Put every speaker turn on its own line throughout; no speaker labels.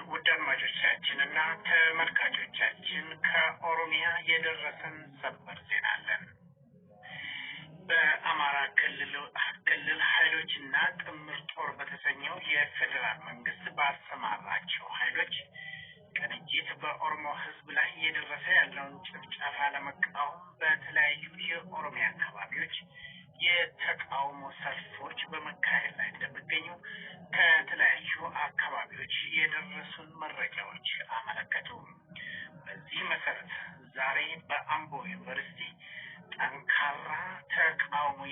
ውድ አድማጮቻችንና ተመልካቾቻችን ከኦሮሚያ የደረሰን ሰበር ዜና አለን። በአማራ ክልል ኃይሎችና ጥምር ጦር በተሰኘው የፌደራል መንግስት ባሰማራቸው ኃይሎች ቅንጅት በኦሮሞ ህዝብ ላይ የደረሰ ያለውን ጭፍጨፋ ለመቃወም በተለያዩ የኦሮሚያ አካባቢዎች የተቃውሞ ሰልፎች በመካሄድ ላይ እንደሚገኙ ከተለያዩ አካባቢዎች የደረሱን መረጃዎች አመለከቱ። በዚህ መሰረት ዛሬ በአምቦ ዩኒቨርሲቲ ጠንካራ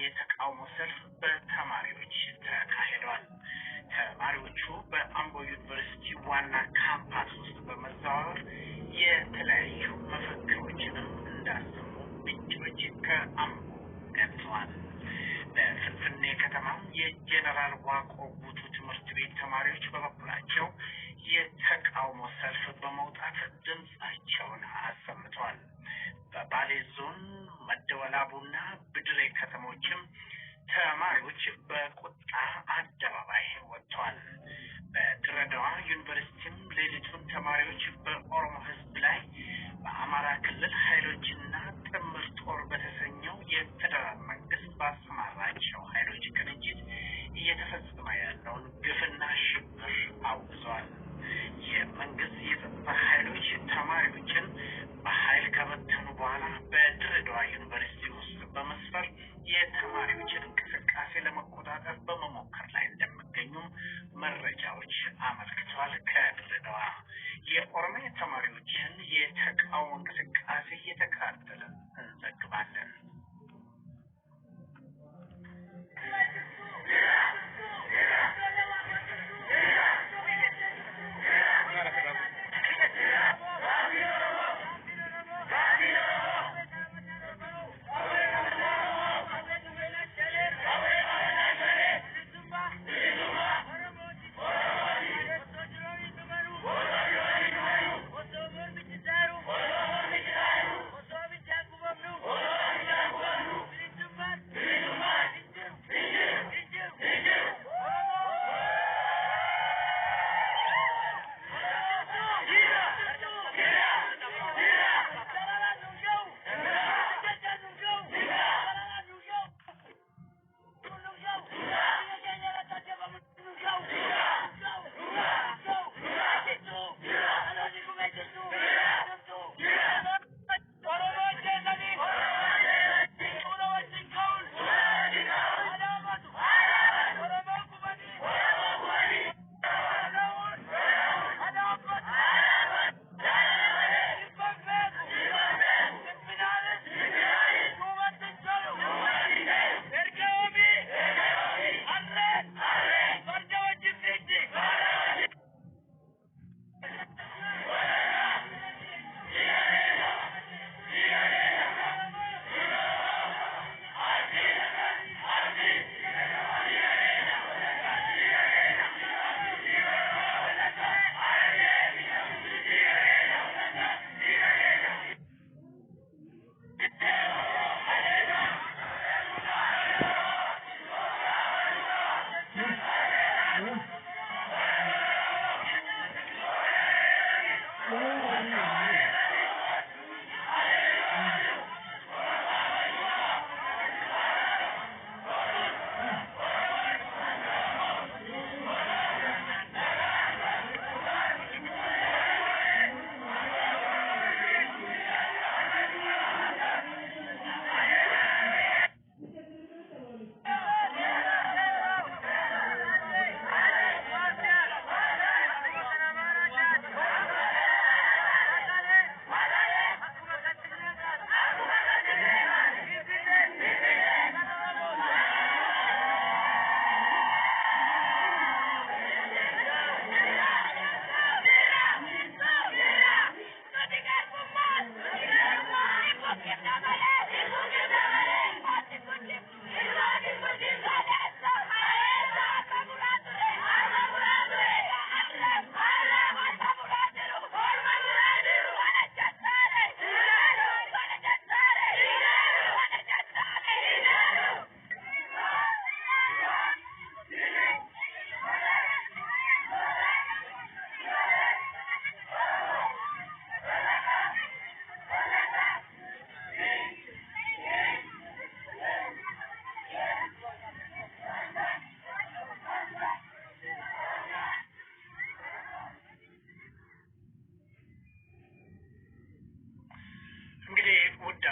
የተቃውሞ ሰልፍ በተማሪዎች ተካሂዷል። ተማሪዎቹ በአምቦ ዩኒቨርሲቲ ዋና ካምፓስ ውስጥ በመዘዋወር የተለያዩ መፈክሮችንም እንዳሰሙ ምንጮች ከአምቦ ገልጸዋል። በፍንፍኔ ከተማ የጀነራል ዋቆ ጉቱ ትምህርት ቤት ተማሪዎች በበኩላቸው የተቃውሞ ሰልፍ በመውጣት ድምጻቸውን አሰምተዋል። በባሌ ዞን መደወላቡና ብድሬ ከተሞችም ተማሪዎች በቁጣ አደባባይ ወጥተዋል። በድሬዳዋ ዩኒቨርሲቲም ሌሊቱን ተማሪዎች በኦሮሞ ህዝብ ላይ በአማራ ክልል ኃይሎችና ጥምር ጦር በተሰኘው የፌደራል መንግስት ባሰማራቸው ኃይሎች ቅንጅት እየተፈጸመ ያለውን ግፍና ሽብር አውግዘዋል። የመንግስት የጸጥታ ኃይሎች ተማሪዎችን በኃይል ከበተኑ በኋላ በድሬዳዋ ዩኒቨርሲቲ ውስጥ በመስፈር የተማሪዎችን እንቅስቃሴ ለመቆጣጠር በመሞከር ላይ እንደሚገኙ መረጃዎች አመልክተዋል። ከድሬዳዋ የኦሮሚያ ተማሪዎችን የተቃውሞ እንቅስቃሴ እየተከታተልን እንዘግባለን።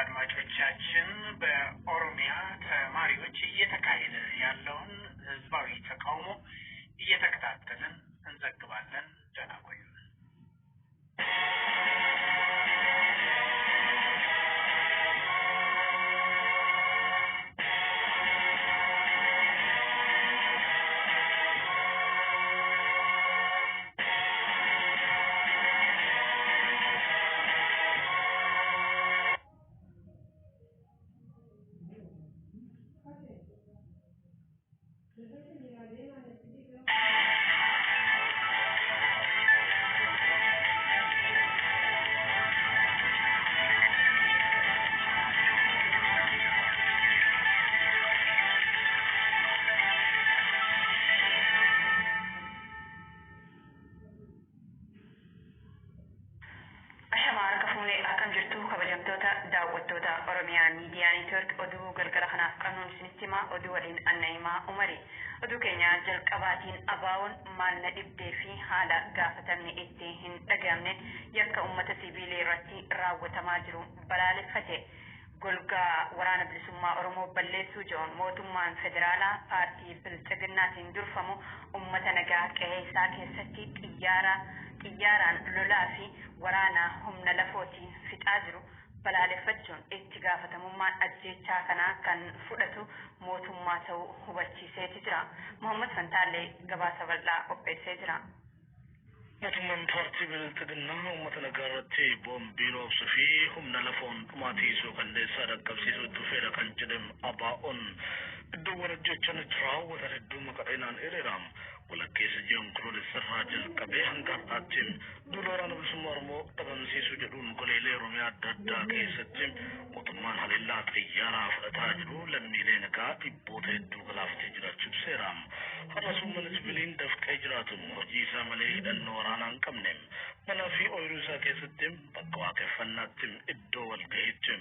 አድማጮቻችን በኦሮሚያ ተማሪዎች እየተካሄደ ያለውን ህዝባዊ ተቃውሞ እየተከታተልን እንዘግባለን። ደህና ቆዩ።
daawwattoota Oromiyaa Miidiyaa Neetwork oduu galgala kanaaf qanuun isinitti oduu waliin Annaimaa Umari. Oduu keenya jalqabaatiin abaawoon maalna dhibdee fi haala gaafatamne itti hin dhagahamne yakka uummata sibiilii irratti raawwatamaa jiru balaaleffate. Golgaa waraana bilisummaa Oromoo balleessuu jedhuun mootummaan federaalaa paartii Biltsiginnaatiin durfamu uummata nagaa qe'ee isaa keessatti xiyyaaraan lolaa fi waraana humna lafootiin fixaa jiru balaaleffachuun itti gaafatamummaan ajjeechaa kanaa kan fudhatu mootummaa ta'uu hubachiisee jira. Muhammad Fantaalee gabaasa bal'aa qopheessee jira.
mootummaan paartii Biltsiginnaa uummata nagaa irratti boombiin obsuu fi humna lafoon dhumaatiisuu qindeessaa dhaqqabsiisuutti fedha kan jedhamu ABO'n iddoowwan ajjeechaan itti raawwatan hedduu maqaadhaan hiriiraam walakkeessa jiran kunuunsarraa jalqabee hanga har'aatti duula waraana bilisummaa Oromoo dhabamsiisuu jedhuun goleelee Oromiyaa adda addaa keessatti mootummaan haleellaa xiyyaaraa fudhataa jiru lammiilee nagaa dhibboota hedduu galaafatee jiraachuu ibseera. Har'as uummanni sibiiliin dafqee jiraatu hojii isaa malee hidhannoo waraanaa hin qabne manaa fi ooyiruu isaa keessatti bakka waaqeffannaatti iddoo walga'iitti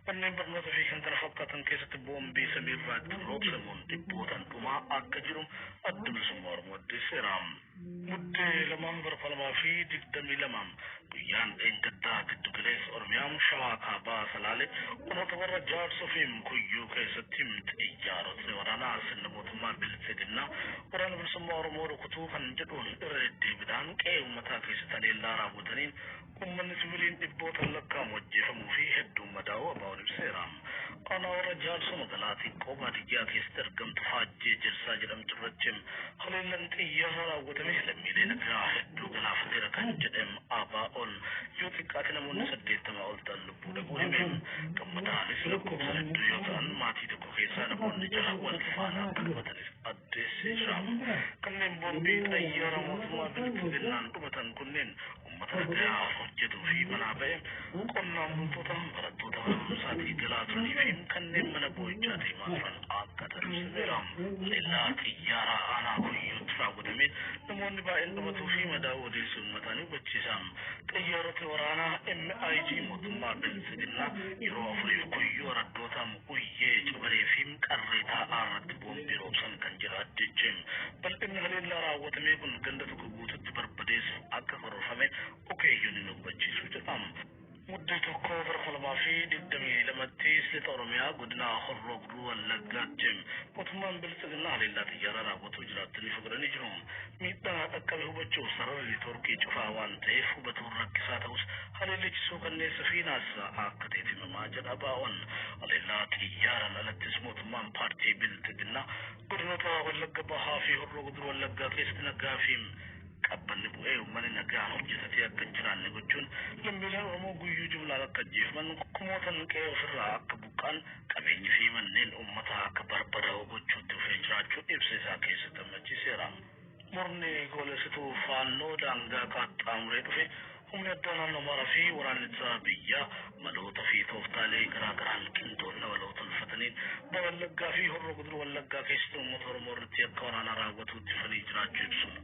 manneen barnootaa fi kan kana fakkaatan keessatti boombii samiirraa itti roobsamuun dhibbootaan dhumaa akka jiru adda bilisummaa Oromoo addeesseera. Muddee lamaan bara 2022 guyyaan dheengaddaa giddu galeessa Oromiyaa Shawaa Kaabaa Salaalee uummata warra Jaarsoo fi Mukuyyuu keessatti xiyyaarota waraanaa sirna mootummaa Biltsiginnaa waraana bilisummaa Oromoo rukutuu kan jedhuun irra deddeebiidhaan qe'ee uummataa keessatti haleellaa raawwataniin uummanni sibiiliin dhibbootaan lakkaa'amu ajjeefamuu fi hedduun madaa'uu ABO'n ibseera. Aanaa warra Jaarsoo magaalaa xiqqoo baadiyyaa keessatti argamtu Faajjee Jirsaa jedhamtu irratti haleellaan xiyyaara raawwatame lammiilee nagaa hedduu galaafateera kan jedhamu ABO'n yoo xiqqaate namoonni 80 ol ta'an lubbuu dhabuu hime. Gammadaanis lakkoofsa hedduu yoo ta'an maatii tokko keessaa namoonni jala wal faana akka dhumatanis addeessee jira. Kanneen boombii xiyyaara mootummaa Biltsiginnaan dhumatan kunneen uummata nagaa hojjetuu fi manaa ba'e qonnaan bultoota barattoota barumsaatii galaa turanii fi kanneen mana boo'ichaa deemaa turan akka taasiseera. Haleellaa xiyyaara aanaa Kuyyuutti raawwatame namoonni baay'een dhumatuu fi madaa'uu odeessuu uummataan hubachiisa. Xiyyaarota waraanaa MiG mootummaa Biltsiginnaa yeroo afuriif Kuyyuu araddootaan Uyyee Cibaree fi Qarree taa'aa irratti boombii roobsan kan jira addeeche. Bal'inni haleellaa raawwatame kun ganda tokko guututti barbadeessuuf akka karoorfame ogeeyyoonni nu hubachiisuu jedhama. Muddee tokko bara 2022tti Lixa Oromiyaa godina Horroo Guduruu Wallaggaatti mootummaan Biltsiginnaa haleellaa xiyyaara raawwatuu jiraattanii fudhanii jiru. Miidhaa dhaqqabe hubachuuf sarara neetwoorkii cufaa waan ta'eef hubatuun rakkisaa ta'us haleellichisuu kanneessa fi naassa akka ta'e himamaa jedha ABO'n. Haleellaa xiyyaaraan alattis mootummaan paartii Biltsiginnaa godinoota Wallagga Bahaa fi Horroo Guduruu Wallaggaa keessatti nagaa fi qabbanni bu'ee uummanni nagaan hojjetatee akka hin jiraanne gochuun lammiileen Oromoo guyyuu jumlaan akka ajjeefaman kumootan qe'ee ofirraa akka buqqaan qabeenyi fi manneen uummataa akka barbadaa'u gochuutti dhufee jiraachuu ibsa isaa keessatti gammachiiseera. Murni goolessituu faannoo daangaa qaxxaamuree dhufe humni addaa naannoo Amaaraa fi waraanni ittisa biyyaa maloota fi tooftaalee garaagaraan qindoomina waloota ulfataniin Wallaggaa fi Horroo Guduruu Wallaggaa keessatti uummata Oromoo irratti akka waraanaa raawwatuutti fanii jiraachuu ibsuun